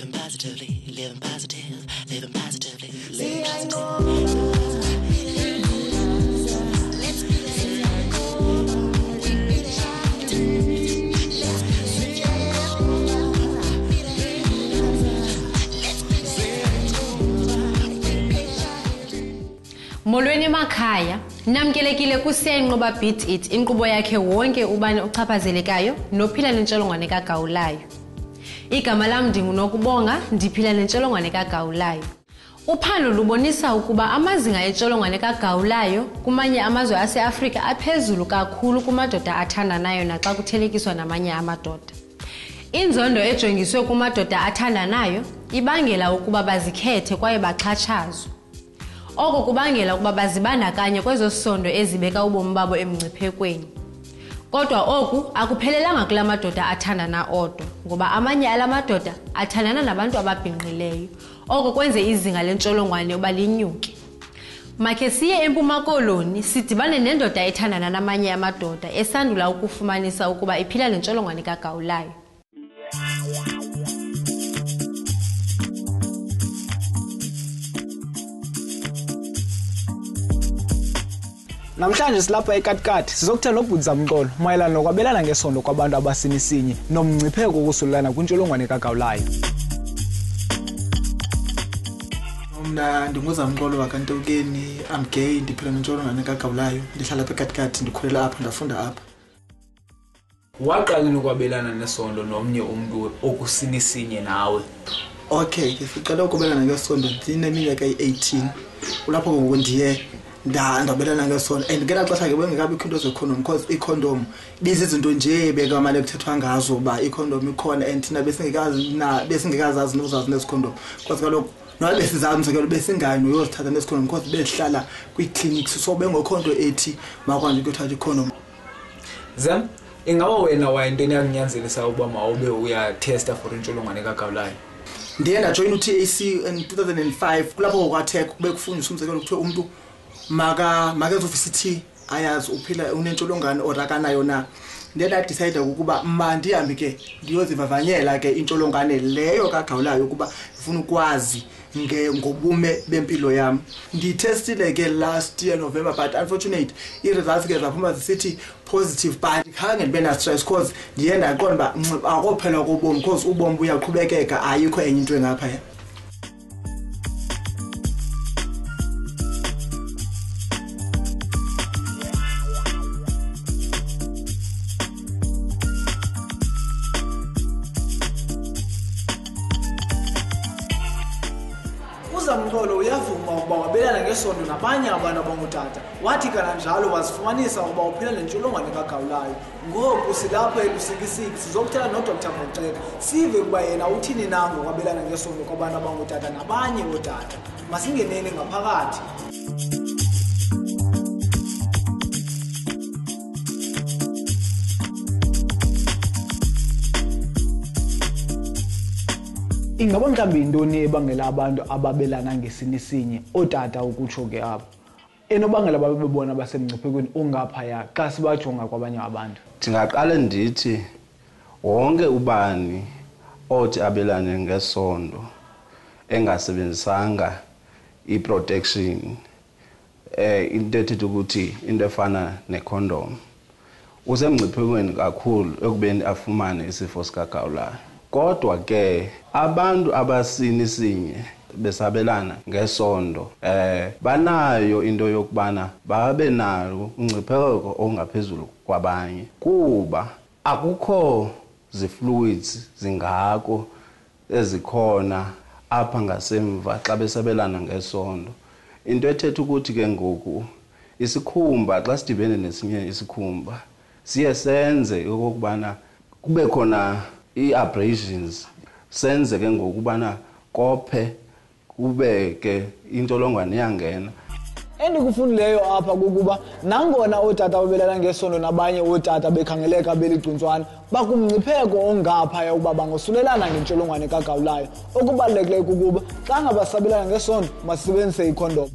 living positively, living positive, living positively, living positive. Molweni emakhaya, namkelekile kusenqoba Beat It, inkqubo yakhe wonke ubani ochaphazelekayo nophila nentsholongwane kagawulayo. Igama lam ndingunokubonga, ndiphila nentsholongwane kagawulayo. Uphando lubonisa ukuba amazinga entsholongwane kagawulayo kumanye amazwe ase-Afrika aphezulu kakhulu kumadoda athandanayo naxa kuthelekiswa namanye amadoda. Inzondo ejongiswe kumadoda athandanayo ibangela ukuba bazikhethe kwaye baxhatshazwe. Oko kubangela ukuba bazibandakanye kwezo sondo ezibeka ubomi babo emngciphekweni. Kodwa oku akuphelelanga kula madoda athandana odwa, ngoba amanye ala madoda athandana nabantu ababhinqileyo. Oko kwenze izinga lentsholongwane uba linyuke. Makhe siye eMpuma Koloni sidibane nendoda ethandana namanye amadoda esandula ukufumanisa ukuba iphila lentsholongwane kagawulayo. Namhlanje silapha eKatkati sizokuthetha nobhutsa Mqolo mayelana nokwabelana ngesondo kwabantu abasinisinye nomngcipheko wokusulelana kwintsholongwane kagawulayo. Mna ndinguza Mqolo wakanTokeni, I'm gay, ndiphila nentsholongwane kagawulayo, ndihlala apha eKatkati, ndikhulela apha, ndafunda apha. Waqala ukwabelana nesondo nomnye umuntu okusinisinya nawe? Okay, siqala ukwabelana ngesondo ndineminyaka eyi-18. Ulapho ngoku ndiye ndabelana ngesondo and ngela xesha ke bengekabikho into zekhondom because i-condom bizizinto nje bekamane kuthethwa ngazo uba i-condom ikhona and thina besingekazazi nozazi nezikhondom because kaloku noba besizazi mzekelo besingayi noyozithatha nezikhondom because besihlala kwii-clinics so bengekho nto ethi makwazi ukuthatha i-condom. Zam, ingaba wena wayintoni yakunyanzelisa ukuba mawube uyatesta for intsholongwane kagawulayo? Ndiye ndajoyina u-TAC in 2005 kulapho kwatheka kube kufundiswa umzekelo kuthiwe umntu makenze uVCT ayazi uphila unentsholongwane orakanayo na. Ndiye ndadicide ukuba mandihambe ke ndiyozivavanyela ke intsholongwane leyo kagawulayo ukuba ndifuna ukwazi ngobume bempilo yam. Nditestile ke last year November but unfortunately i-results ke zaphuma zisithi positive but khange ndibe na stress because ndiye ndaqonda uba akophela kobomi because ubomi buyaqhubekeka, ayikho enye into engapha. Mqolo uyavuma ukuba wabelana ngesondo nabanye abantu abangutata, wathi kananjalo wazifumanisa ukuba uphila nentsholongwane kagawulayo. Ngoku silapha elusikisiki sizokuthetha noDr. Moxeka sive ukuba yena uthini na ngokwabelana ngesondo kwabantu abangutata nabanye ootata. Masingeneni ngaphakathi. Ingaba mhlawumbi intoni ebangela abantu ababelana ngesinisinye ootata ukutsho ke apho enobangela babebona basemngciphekweni ongaphaya xa sibajonga kwabanye abantu? Ndingaqala ndithi wonke ubani othi abelane ngesondo engasebenzisanga i-protection into ethetha ukuthi into efana necondom usemngciphekweni kakhulu ekubeni afumane isifo sikagawulayo. Kodwa ke abantu abasinisinye besabelana ngesondo banayo into yokubana babe nayo ungcipheko ongaphezulu kwabanye kuba akukho zifluids zingako ezikhona apha ngasemva xa besabelana ngesondo. Into ethetha ukuthi ke ngoku isikhumba xa sidibene nesinye isikhumba siye senze okubana kube khona i-abrasions, senze ke ngokubana kophe kube ke intolongwane yangena. Endikufundileyo apha kukuba nangona ootata babelana ngesondo nabanye ootata bekhangeleka beligcuntswana bakumngcipheko ongaphaya ukuba bangosulelana ngentsholongwane kagawulayo. Okubalulekileyo kukuba xa ngabasabelana ngesondo masisebenzise ikhondom.